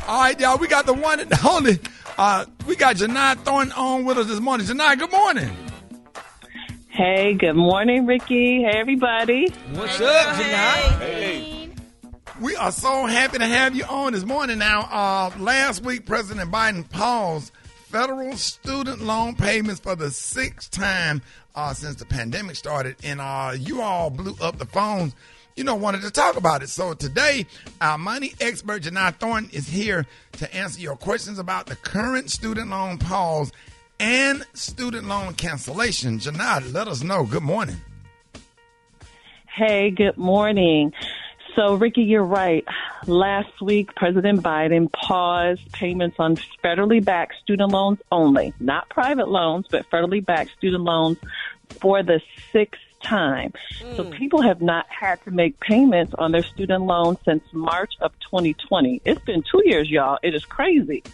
All right, y'all, we got the one and only. We got Jini Thornton on with us this morning. Jini, good morning. Hey, good morning, Rickey. Hey, everybody. What's up, Jini? Hey. We are so happy to have you on this morning. Now, last week, President Biden paused federal student loan payments for the sixth time since the pandemic started, and you all blew up the phones. Wanted to talk about it. So today, our money expert, Jini Thornton, is here to answer your questions about the current student loan pause and student loan cancellation. Jini, let us know. Good morning. Hey, good morning. So, Rickey, you're right. Last week, President Biden paused payments on federally backed student loans only, not private loans, but federally backed student loans for the sixth time. So people have not had to make payments on their student loans since March of 2020. It's been 2 years, y'all. It is crazy.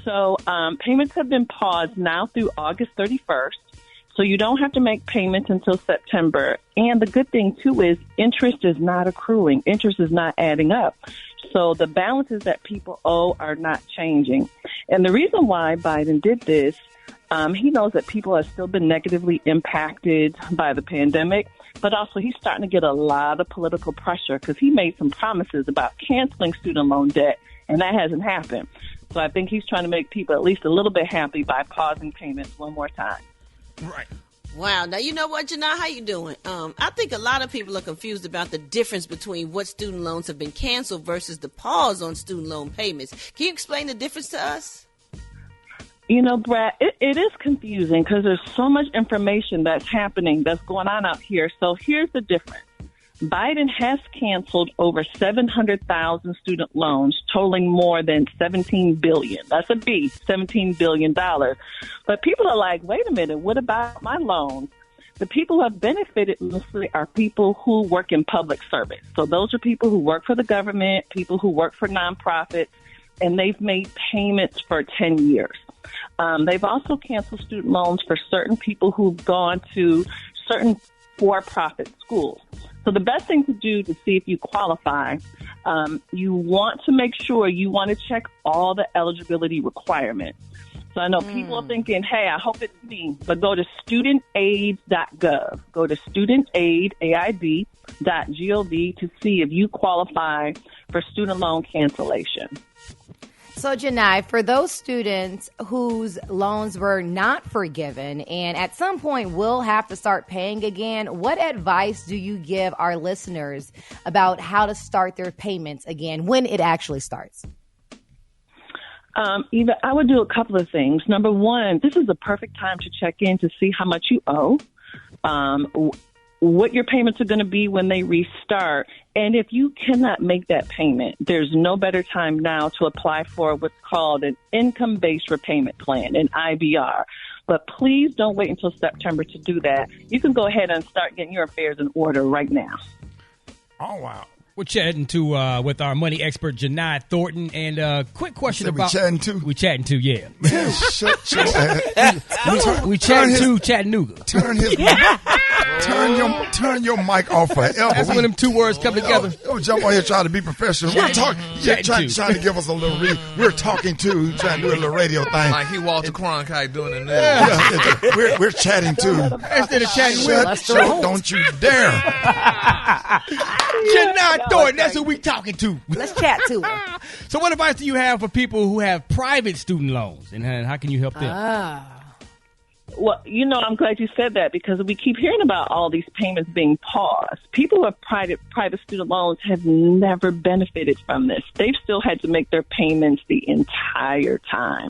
So payments have been paused now through August 31st. So you don't have to make payments until September. And the good thing, too, is interest is not accruing. Interest is not adding up. So the balances that people owe are not changing. And the reason why Biden did this, he knows that people have still been negatively impacted by the pandemic, but also he's starting to get a lot of political pressure because he made some promises about canceling student loan debt, and that hasn't happened. So I think he's trying to make people at least a little bit happy by pausing payments one more time. Right. Wow. Now, you know what, Jini, how you doing? I think a lot of people are confused about the difference between what student loans have been canceled versus the pause on student loan payments. Can you explain the difference to us? Brad, it is confusing because there's so much information that's happening, that's going on out here. So here's the difference. Biden has canceled over 700,000 student loans totaling more than $17 billion. That's a B, $17 billion. But people are like, wait a minute, what about my loans? The people who have benefited mostly are people who work in public service. So those are people who work for the government, people who work for nonprofits, and they've made payments for 10 years. They've also canceled student loans for certain people who've gone to certain for-profit schools. So the best thing to do to see if you qualify, you want to make sure you want to check all the eligibility requirements. So I know people are thinking, hey, I hope it's me, but go to studentaid.gov. Go to studentaid.gov to see if you qualify for student loan cancellation. So, Jini, for those students whose loans were not forgiven and at some point will have to start paying again, what advice do you give our listeners about how to start their payments again when it actually starts? Eva, I would do a couple of things. Number one, this is the perfect time to check in to see how much you owe, what your payments are going to be when they restart. And if you cannot make that payment, there's no better time now to apply for what's called an income-based repayment plan, an IBR. But please don't wait until September to do that. You can go ahead and start getting your affairs in order right now. Oh, wow. We're chatting with our money expert, Jini Thornton. And quick question about... We chatting too? We chatting too, yeah. Man, shut your We chatting too, Chattanooga. Turn your mic off forever. That's when them two words come together. Don't jump on here trying to be professional. We're talking. Trying to give us a little read. We're talking too, trying to do a little radio thing. Like he Walter Cronkite doing it now. We're chatting too. Instead of chatting with, don't you dare. Jini Thornton, that's who we talking to. Let's chat to her. So what advice do you have for people who have private student loans, and how can you help them? Well, I'm glad you said that because we keep hearing about all these payments being paused. People who have private student loans have never benefited from this. They've still had to make their payments the entire time.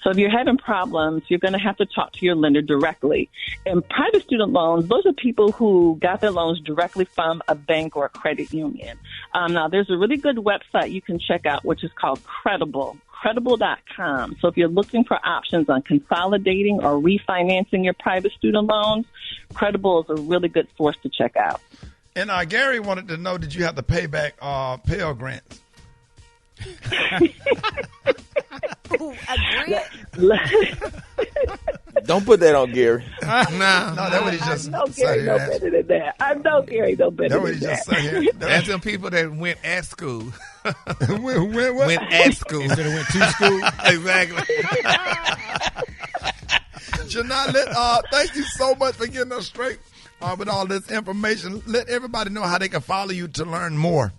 So if you're having problems, you're going to have to talk to your lender directly. And private student loans, those are people who got their loans directly from a bank or a credit union. Now, there's a really good website you can check out, which is called Credible.com. So if you're looking for options on consolidating or refinancing your private student loans, Credible is a really good source to check out. And Gary wanted to know, did you have to pay back Pell Grants? Don't put that on Gary. No, that's what he just I know Gary no better than that. I know Gary no better than that. That's some people that went at school. Went at school. Instead of went to school. Exactly. Janai, thank you so much for getting us straight with all this information. Let everybody know how they can follow you to learn more.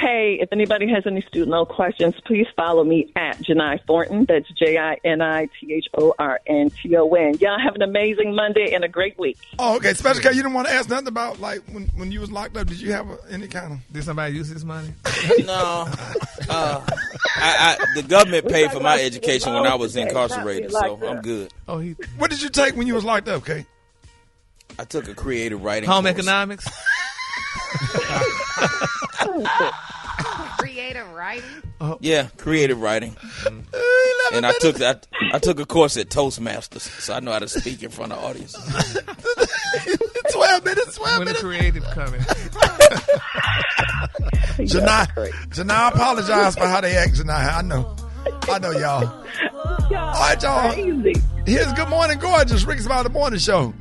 Hey, if anybody has any student loan questions, please follow me at Jini Thornton. That's JiniThornton. Y'all have an amazing Monday and a great week. Oh, okay. Special K, you didn't want to ask nothing about, like, when you was locked up, did you have any kind of... Did somebody use this money? No. The government paid for my education when I was incarcerated, so I'm good. Oh, What did you take when you was locked up, Kay? I took a creative writing home course. economics? Creative writing? Yeah, creative writing. And I took a course at Toastmasters, so I know how to speak in front of audiences. 12 minutes. When the creative coming. Janai, I apologize for how they act, Janai. I know, y'all. All right, y'all. Crazy. Here's Good Morning Gorgeous, Rick's About the Morning Show.